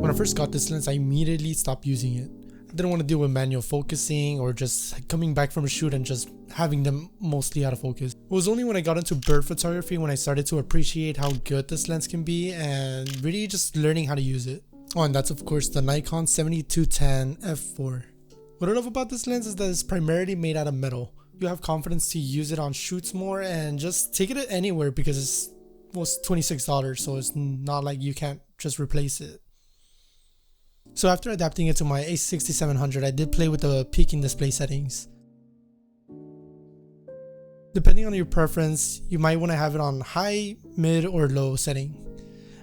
When I first got this lens, I immediately stopped using it. I didn't want to deal with manual focusing or just coming back from a shoot and just having them mostly out of focus. It was only when I got into bird photography when I started to appreciate how good this lens can be and really just learning how to use it. Oh, and that's of course the Nikon 7210 f4. What I love about this lens is that it's primarily made out of metal. You have confidence to use it on shoots more and just take it anywhere because it's was $26, so it's not like you can't just replace it. So after adapting it to my A6700, I did play with the peaking display settings. Depending on your preference, you might want to have it on high, mid, or low setting.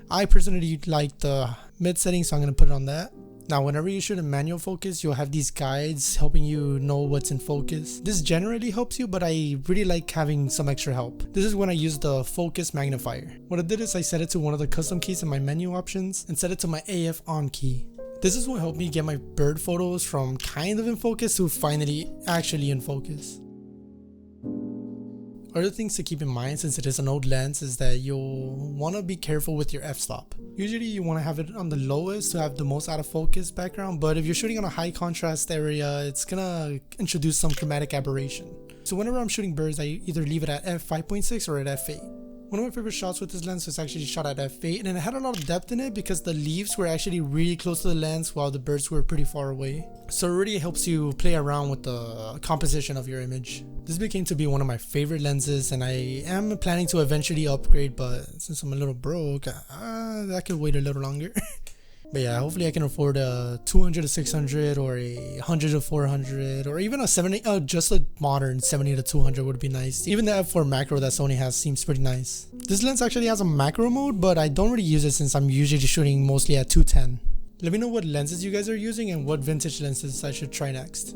I personally like the mid setting, so I'm going to put it on that. Now, whenever you shoot in manual focus, you'll have these guides helping you know what's in focus. This generally helps you, but I really like having some extra help. This is when I use the focus magnifier. What I did is I set it to one of the custom keys in my menu options and set it to my AF on key. This is what helped me get my bird photos from kind of in focus to finally actually in focus. Other things to keep in mind since it is an old lens is that you'll want to be careful with your f-stop. Usually you want to have it on the lowest to have the most out of focus background, but if you're shooting on a high contrast area, it's gonna introduce some chromatic aberration. So whenever I'm shooting birds, I either leave it at f5.6 or at f8. One of my favorite shots with this lens was actually shot at f8, and it had a lot of depth in it because the leaves were actually really close to the lens while the birds were pretty far away. So it really helps you play around with the composition of your image. This became to be one of my favorite lenses, and I am planning to eventually upgrade, but since I'm a little broke, that could wait a little longer. But yeah, hopefully I can afford a 200 to 600 or a 100 to 400 or even a 70, just a modern 70 to 200 would be nice. Even the f4 macro that Sony has seems pretty nice. This lens actually has a macro mode, but I don't really use it since I'm usually shooting mostly at 210. Let me know what lenses you guys are using and what vintage lenses I should try next.